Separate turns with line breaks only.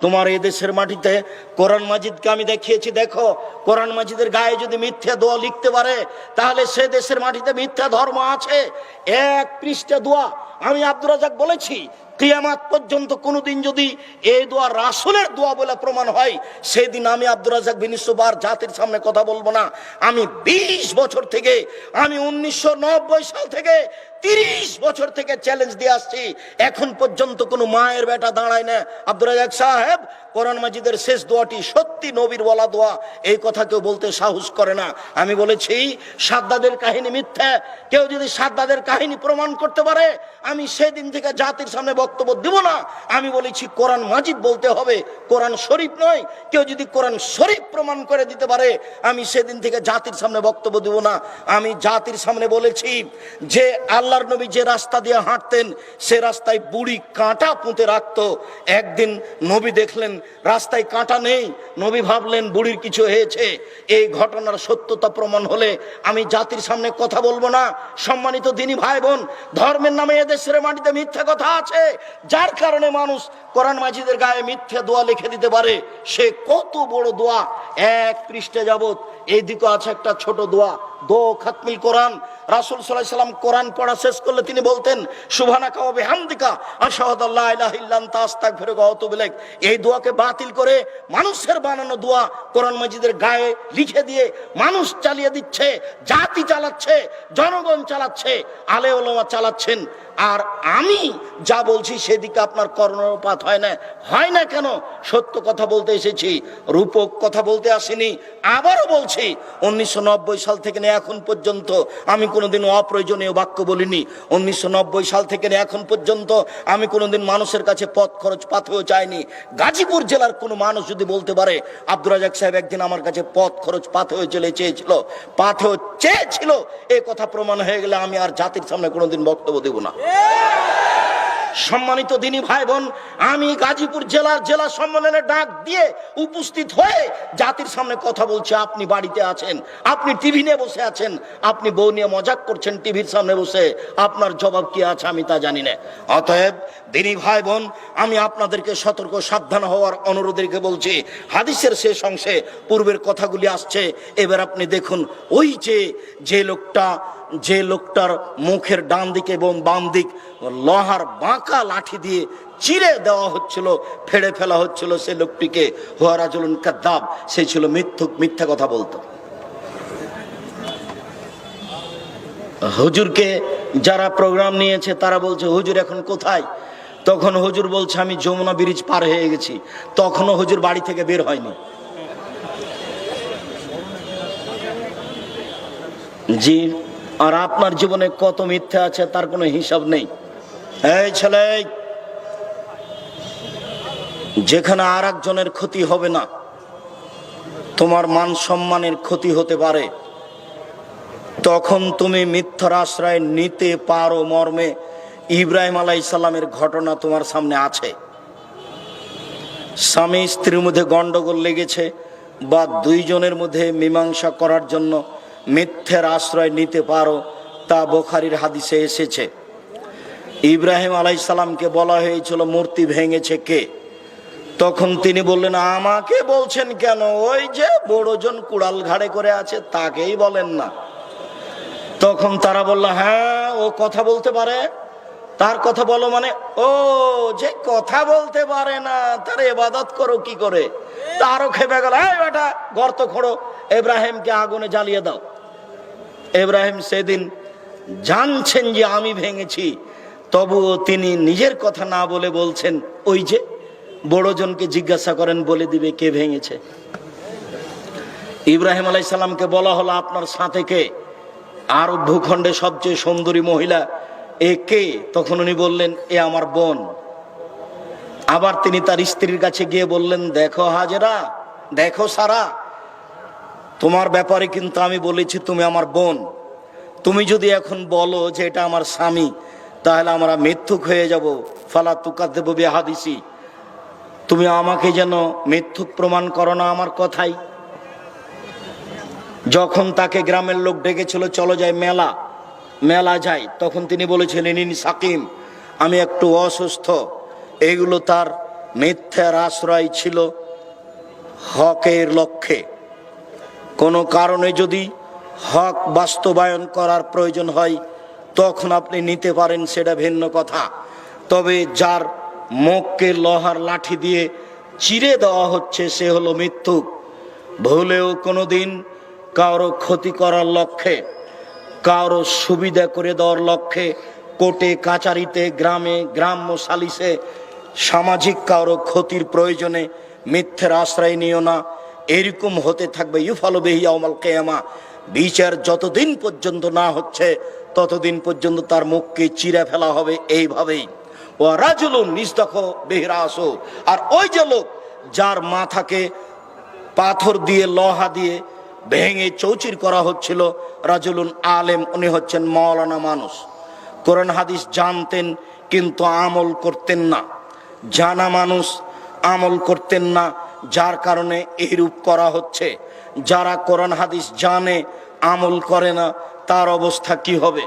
তোমার এই দেশের মাটিতে কোরআন মাজিদকে আমি দেখিয়েছি, দেখো কোরআন মাজিদের গায়ে যদি মিথ্যা দোয়া লিখতে পারে তাহলে সে দেশের মাটিতে মিথ্যা ধর্ম আছে। এক পৃষ্ঠা দোয়া আমি আব্দুর রাজ্জাক বলেছি, কিয়ামত পর্যন্ত কোনোদিন যদি এই দোয়া রাসূলের দোয়া বলে প্রমাণ হয়, সেদিন আমি আব্দুর রাজ্জাক বিন ইউসুফ আর জাতির সামনে কথা বলবো না। আমি 20 বছর থেকে, আমি 1990 সাল থেকে 30 বছর থেকে চ্যালেঞ্জ দিয়ে আসছি, এখন পর্যন্ত কোনো মায়ের বেটা দাঁড়ায় না। আব্দুর রাজ্জাক সাহেব, কোরআন মাজিদের শেষ দোয়াটি সত্যি নবীর বলা দোয়া, এই কথা কেউ বলতে সাহস করে না। আমি বলেছি সাদ্দাদের কাহিনী মিথ্যা, কেউ যদি সাদ্দাদের কাহিনী প্রমাণ করতে পারে আমি সেদিন থেকে জাতির সামনে বক্তব্য দিব না। আমি বলেছি কোরআন মাজিদ বলতে হবে, কোরআন শরীফ নয়। কেউ যদি কোরআন শরীফ প্রমাণ করে দিতে পারে আমি সেদিন থেকে জাতির সামনে বক্তব্য দিব না। আমি জাতির সামনে বলেছি যে আল্লাহর নবী যে রাস্তা দিয়ে হাঁটতেন সে রাস্তায় বুড়ি কাঁটা পুঁতে রাখতো। একদিন নবী দেখলেন রাস্তায় কাঁটা নেই, নবী ভাবলেন বুড়ির কিছু হয়েছে। এই ঘটনার সত্যতা প্রমাণ হলে আমি জাতির সামনে কথা বলবো না। সম্মানিত দিনী ভাই বোন, ধর্মের নামে এদেশের মাটিতে মিথ্যা কথা আছে, যার কারণে মানুষ কোরআন মাজিদের গায়ে মিথ্যা দোয়া লিখে দিতে পারে। সে কত বড় দোয়া, এক পৃষ্ঠা যাবত। এইদিকে আছে একটা ছোট দোয়া, দো খাতমিল কোরআন। রাসূল সাল্লাল্লাহু আলাইহি ওয়াসাল্লাম কোরআন পড়া শেষ করলে তিনি বলতেন সুবহানাকা ওয়া বিহামদিকা আশহাদু আল্লা ইলাহা ইল্লা আনতা আস্তাগফিরুকা ওয়া আতুবু ইলাইক। এই দোয়াকে বাতিল করে মানুষের বানানো দোয়া কোরআন মাজিদের গায়ে লিখে দিয়ে মানুষ চালিয়ে দিচ্ছে, জাতি চালাচ্ছে, জনগণ চালাচ্ছে, আলে ওলামা চালাচ্ছেন। আর আমি যা বলছি সেদিকে আপনার কর্ণপাত হয় না। হয় না কেন? সত্য কথা বলতে এসেছি, রূপক কথা বলতে আসিনি। আবারও বলছি 1990 সাল থেকে নিয়ে এখন পর্যন্ত আমি কোনোদিন অপ্রয়োজনীয় বাক্য বলিনি। 1990 সাল থেকে নিয়ে এখন পর্যন্ত আমি কোনোদিন মানুষের কাছে পথ খরচ পাথেও চাইনি। গাজীপুর জেলার কোনো মানুষ যদি বলতে পারে আব্দুর রাজ্জাক সাহেব একদিন আমার কাছে পথ খরচ পাথেও চেয়েছিল, এই কথা প্রমাণ হয়ে গেলে আমি আর জাতির সামনে কোনোদিন বক্তব্য দেব না। সম্মানিত দিনী ভাই বোন, আমি গাজীপুর জেলা সম্মেলনে ডাক দিয়ে উপস্থিত হয়ে জাতির সামনে কথা বলছি। আপনি বাড়িতে আছেন, আপনি টিভি নিয়ে বসে আছেন, আপনি বউ নিয়ে মজাক করছেন টিভির সামনে বসে, আপনার জবাব কি আছে আমি তা জানি না। অতএব দিনী ভাই বোন, আমি আপনাদেরকে সতর্ক সাবধান হওয়ার অনুরোধ রেখে বলছি। হাদিসের শেষ অংশে পূর্বের কথাগুলি আসছে। এবার আপনি দেখুন, ওই যে লোকটার মুখের ডান দিকে এবং বাম দিক লোহার বাঁকা লাঠি দিয়ে চিরে দেওয়া হচ্ছিল, ফেড়ে ফেলা হচ্ছিল, সে লোকটিকে হুয়া রাজুলুন কাযযাব, সে ছিল মিথ্যুক, মিথ্যা কথা বলতো। হুজুরকে যারা প্রোগ্রাম নিয়েছে তারা বলছে হুজুর এখন কোথায়? তখন হুজুর বলছে আমি যমুনা ব্রিজ পার হয়ে গেছি। তখনও হুজুর বাড়ি থেকে বের হয়নি। জি, আর আপনার জীবনে কত মিথ্যা আছে তার কোনো হিসাব নেই। এই ছেলে, যেখানে আর একজনের ক্ষতি হবে না, তোমার মান সম্মানের ক্ষতি হতে পারে, তখন তুমি মিথ্যার আশ্রয় নিতে পারো মর্মে ইব্রাহিম আলাইহিস সালামের ঘটনা তোমার সামনে আছে। স্বামী স্ত্রীর মধ্যে গন্ডগোল লেগেছে বা দুইজনের মধ্যে মীমাংসা করার জন্য মিথ্যার আশ্রয় নিতে পারো, তা বুখারীর হাদিসে এসেছে। ইব্রাহিম আলাইহিস সালামকে বলা হয়েছিল মূর্তি ভেঙেছে কে? তখন তিনি বললেন আমাকে বলছেন কেন? ওই যে বড়জন কুড়াল ঘাড়ে করে আছে তাকেই বলেন না। তখন তারা বলল হ্যাঁ, ও কথা বলতে পারে, তার কথা বলো মানে? ও যে কথা বলতে পারে না তার ইবাদত করো কি করে? তারও খেপে গেল, এই বেটা গর্ত খোঁড়ো, ইব্রাহিমকে আগুনে জ্বালিয়ে দাও। ইব্রাহিম সেদিন জানছেন যে আমি ভেঙেছি, তবুও তিনি নিজের কথা না বলে বলছেন ওই যে বড়জনকে জিজ্ঞাসা করেন, বলে দিবে কে ভেঙেছে। ইব্রাহিম আলাইহিস সালামকে বলা হলো আপনার সাথে কে? আরব ভূখণ্ডে সবচেয়ে সুন্দরী মহিলা এ কে? তখন উনি বললেন এ আমার বোন। আবার তিনি তার স্ত্রীর কাছে গিয়ে বললেন দেখো হাজেরা, দেখো সারা, তোমার ব্যাপারে কিন্তু আমি বলেছি তুমি আমার বোন। তুমি যদি এখন বলো যে এটা আমার স্বামী, তাহলে আমরা মিথ্যুক হয়ে যাব। ফালা তুকাদ্দিবু বিহাদিসি, তুমি আমাকে যেন মিথ্যুক প্রমাণ করো না আমার কথাই। যখন তাকে গ্রামের লোক ডেকেছিল চলো যাই মেলা যাই, তখন তিনি বলেছিলেন ইনি সাকিম, আমি একটু অসুস্থ। এইগুলো তার মিথ্যার আশ্রয় ছিল হকের লক্ষ্যে। কোনো কারণে যদি হক বাস্তবায়ন করার প্রয়োজন হয় তখন আপনি নিতে পারেন, সেটা ভিন্ন কথা। তবে যার মুখকে লোহার লাঠি দিয়ে চিরে দেওয়া হচ্ছে সে হলো মিথ্যুক। ভুলেও কোনোদিন কারো ক্ষতি করার লক্ষ্যে, কারো সুবিধা করে দেওয়ার লক্ষ্যে কোর্টে কাচারিতে, গ্রামে, গ্রাম্য সালিসে, সামাজিক কারো ক্ষতির প্রয়োজনে মিথ্যের আশ্রয় নিও না। এরকম হতে থাকবে ইউফালু বিহি ইয়াউমাল কিয়ামা। বিচার যতদিন পর্যন্ত না হচ্ছে ততদিন পর্যন্ত তার মুখকে চিরে ফেলা হবে এইভাবেই। ও রাজুলুন নিস্তাখ বিহি রাসু, আর ওই যে লোক যার মাথাকে পাথর দিয়ে, লোহা দিয়ে ভেঙে চৌচির করা হচ্ছিল, রাজুলুন আলেম, উনি হচ্ছেন মাওলানা মানুষ। কোরআন হাদিস জানতেন কিন্তু আমল করতেন না। জানা মানুষ, আমল করতেন না, যার কারণে এইরূপ করা হচ্ছে। যারা কোরআন হাদিস জানে, আমল করে না, তার অবস্থা কি হবে?